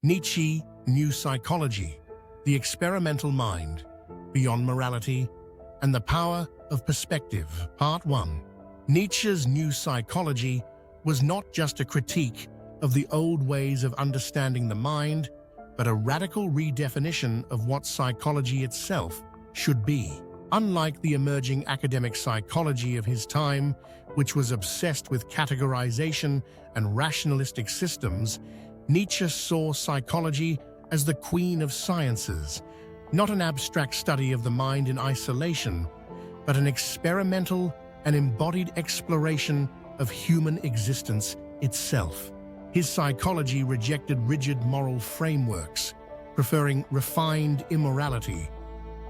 Nietzsche, New Psychology, The Experimental Mind, Beyond Morality, and the Power of Perspective, Part 1. Nietzsche's New Psychology was not just a critique of the old ways of understanding the mind, but a radical redefinition of what psychology itself should be. Unlike the emerging academic psychology of his time, which was obsessed with categorization and rationalistic systems, Nietzsche saw psychology as the queen of sciences, not an abstract study of the mind in isolation, but an experimental and embodied exploration of human existence itself. His psychology rejected rigid moral frameworks, preferring refined immorality,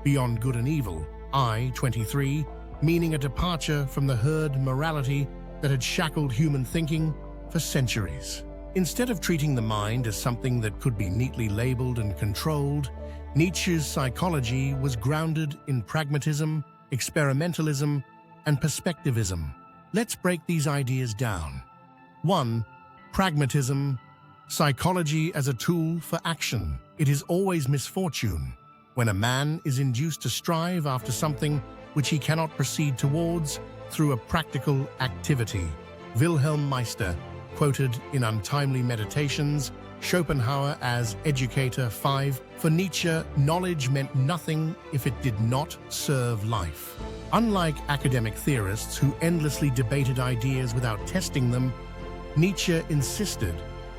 beyond good and evil, I, 23, meaning a departure from the herd morality that had shackled human thinking for centuries. Instead of treating the mind as something that could be neatly labeled and controlled, Nietzsche's psychology was grounded in pragmatism, experimentalism, and perspectivism. Let's break these ideas down. 1. Pragmatism. Psychology as a tool for action. It is always misfortune when a man is induced to strive after something which he cannot proceed towards through a practical activity. Wilhelm Meister, quoted in Untimely Meditations, Schopenhauer as Educator 5, for Nietzsche, knowledge meant nothing if it did not serve life. Unlike academic theorists who endlessly debated ideas without testing them, Nietzsche insisted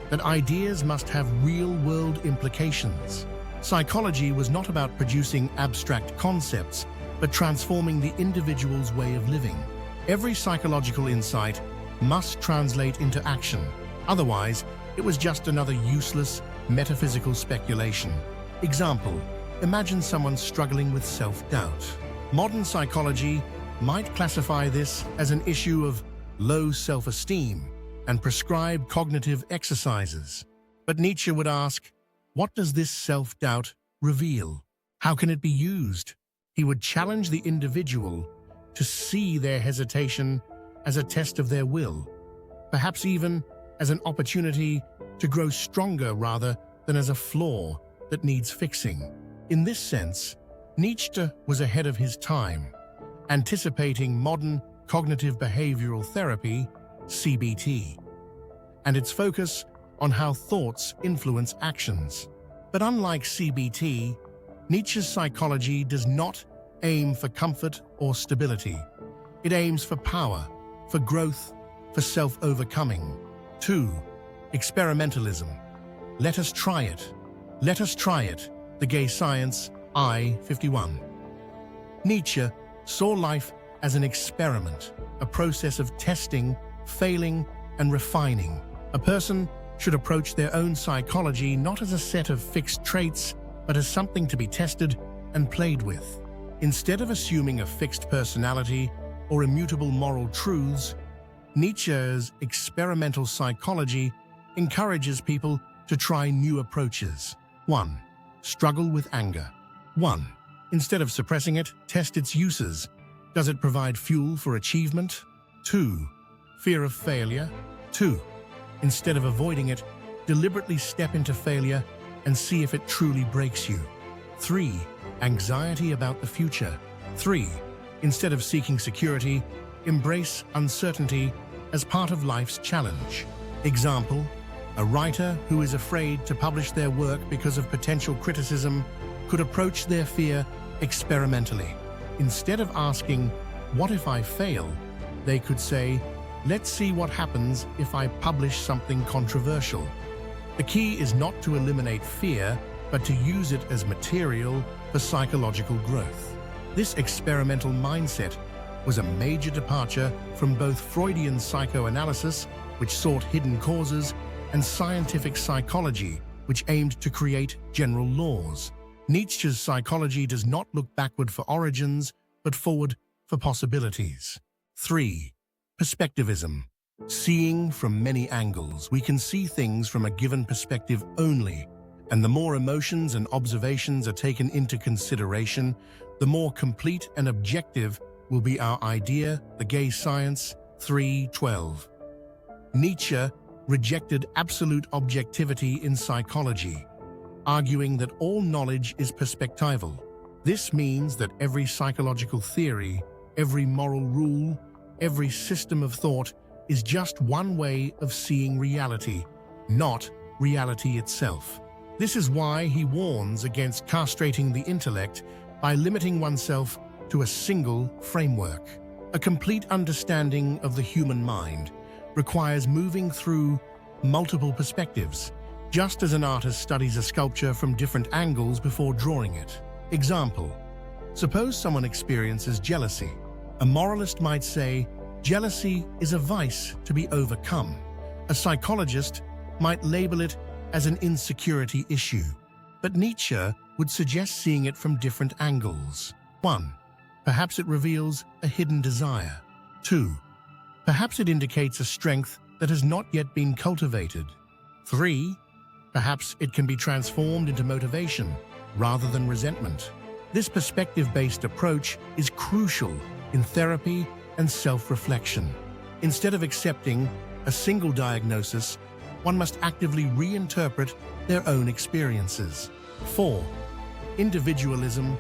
that ideas must have real-world implications. Psychology was not about producing abstract concepts, but transforming the individual's way of living. Every psychological insight must translate into action. Otherwise, it was just another useless, metaphysical speculation. Example: imagine someone struggling with self-doubt. Modern psychology might classify this as an issue of low self-esteem and prescribe cognitive exercises. But Nietzsche would ask, what does this self-doubt reveal? How can it be used? He would challenge the individual to see their hesitation as a test of their will, perhaps even as an opportunity to grow stronger rather than as a flaw that needs fixing. In this sense, Nietzsche was ahead of his time, anticipating modern cognitive behavioral therapy, CBT, and its focus on how thoughts influence actions. But unlike CBT, Nietzsche's psychology does not aim for comfort or stability. It aims for power, for growth, for self-overcoming. 2. Experimentalism. Let us try it. Let us try it. The Gay Science, I, 51. Nietzsche saw life as an experiment, a process of testing, failing, and refining. A person should approach their own psychology not as a set of fixed traits, but as something to be tested and played with. Instead of assuming a fixed personality or immutable moral truths, Nietzsche's experimental psychology encourages people to try new approaches. 1. Struggle with anger. 1. Instead of suppressing it, test its uses. Does it provide fuel for achievement? 2. Fear of failure. 2. Instead of avoiding it, deliberately step into failure and see if it truly breaks you. 3. Anxiety about the future. 3. Instead of seeking security, embrace uncertainty as part of life's challenge. Example: a writer who is afraid to publish their work because of potential criticism could approach their fear experimentally. Instead of asking, "What if I fail?" they could say, "Let's see what happens if I publish something controversial." The key is not to eliminate fear, but to use it as material for psychological growth. This experimental mindset was a major departure from both Freudian psychoanalysis, which sought hidden causes, and scientific psychology, which aimed to create general laws. Nietzsche's psychology does not look backward for origins, but forward for possibilities. 3. Perspectivism. Seeing from many angles, we can see things from a given perspective only, and the more emotions and observations are taken into consideration, the more complete and objective will be our idea. The Gay Science, 3:12. Nietzsche rejected absolute objectivity in psychology, arguing that all knowledge is perspectival. This means that every psychological theory, every moral rule, every system of thought is just one way of seeing reality, not reality itself. This is why he warns against castrating the intellect by limiting oneself to a single framework. A complete understanding of the human mind requires moving through multiple perspectives, just as an artist studies a sculpture from different angles before drawing it. Example: suppose someone experiences jealousy. A moralist might say, jealousy is a vice to be overcome. A psychologist might label it as an insecurity issue. But Nietzsche would suggest seeing it from different angles. 1. Perhaps it reveals a hidden desire. 2. Perhaps it indicates a strength that has not yet been cultivated. 3. Perhaps it can be transformed into motivation rather than resentment. This perspective-based approach is crucial in therapy and self-reflection. Instead of accepting a single diagnosis, one must actively reinterpret their own experiences. 4. Individualism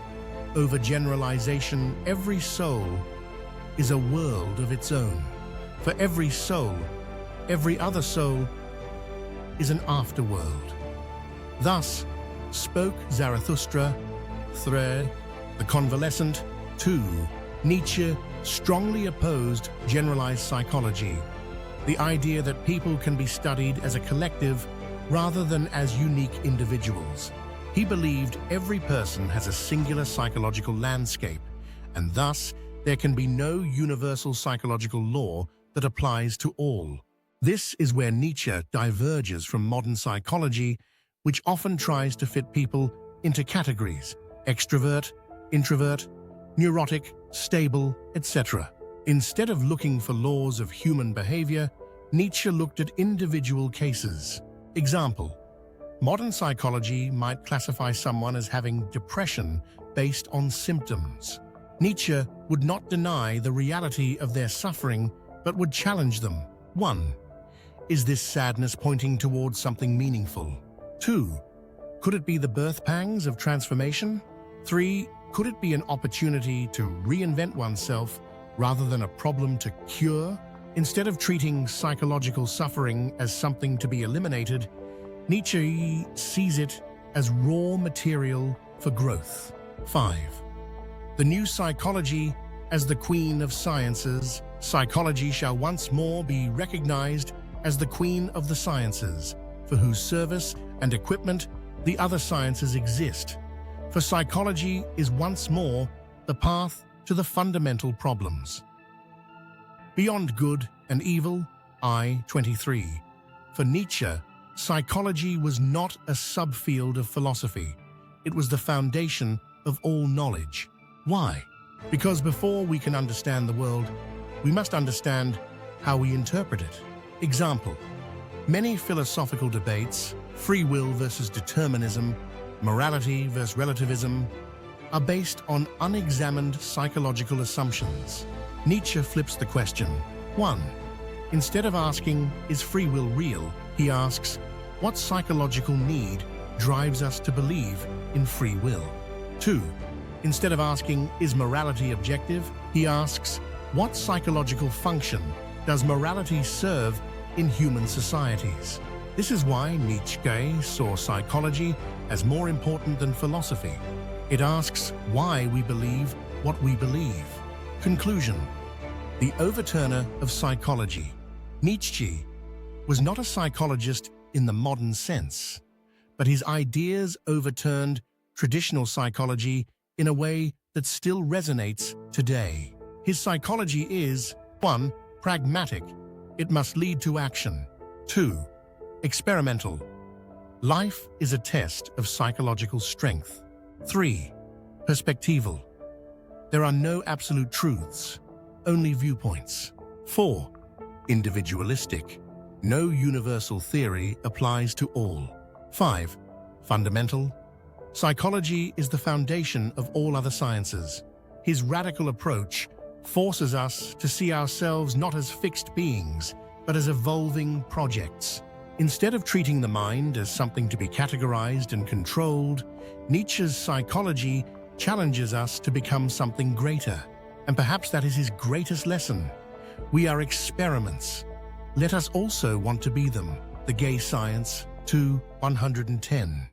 over generalization. Every soul is a world of its own. For every soul, every other soul is an afterworld. Thus spoke Zarathustra, the convalescent. 2. Nietzsche strongly opposed generalized psychology, the idea that people can be studied as a collective rather than as unique individuals. He believed every person has a singular psychological landscape, and thus there can be no universal psychological law that applies to all. This is where Nietzsche diverges from modern psychology, which often tries to fit people into categories: extrovert, introvert, neurotic, stable, etc. Instead of looking for laws of human behavior, Nietzsche looked at individual cases. Example: modern psychology might classify someone as having depression based on symptoms. Nietzsche would not deny the reality of their suffering, but would challenge them. 1. Is this sadness pointing towards something meaningful? 2. Could it be the birth pangs of transformation? 3. Could it be an opportunity to reinvent oneself rather than a problem to cure? Instead of treating psychological suffering as something to be eliminated, Nietzsche sees it as raw material for growth. 5. The new psychology as the queen of sciences. Psychology shall once more be recognized as the queen of the sciences, for whose service and equipment the other sciences exist. For psychology is once more the path to the fundamental problems. Beyond good and evil, I, 23. For Nietzsche, psychology was not a subfield of philosophy. It was the foundation of all knowledge. Why? Because before we can understand the world, we must understand how we interpret it. Example: many philosophical debates, free will versus determinism, morality versus relativism, are based on unexamined psychological assumptions. Nietzsche flips the question. 1. Instead of asking, is free will real, he asks, what psychological need drives us to believe in free will? 2. Instead of asking, is morality objective, he asks, what psychological function does morality serve in human societies? This is why Nietzsche saw psychology as more important than philosophy. It asks why we believe what we believe. Conclusion: the overturner of psychology. Nietzsche was not a psychologist in the modern sense, but his ideas overturned traditional psychology in a way that still resonates today. His psychology is: 1. Pragmatic. It must lead to action. 2. Experimental. Life is a test of psychological strength. 3. Perspectival. There are no absolute truths, only viewpoints. 4. Individualistic. No universal theory applies to all. 5. Fundamental. Psychology is the foundation of all other sciences. His radical approach forces us to see ourselves not as fixed beings, but as evolving projects. Instead of treating the mind as something to be categorized and controlled, Nietzsche's psychology challenges us to become something greater. And perhaps that is his greatest lesson. We are experiments. Let us also want to be them. The Gay Science 2:110.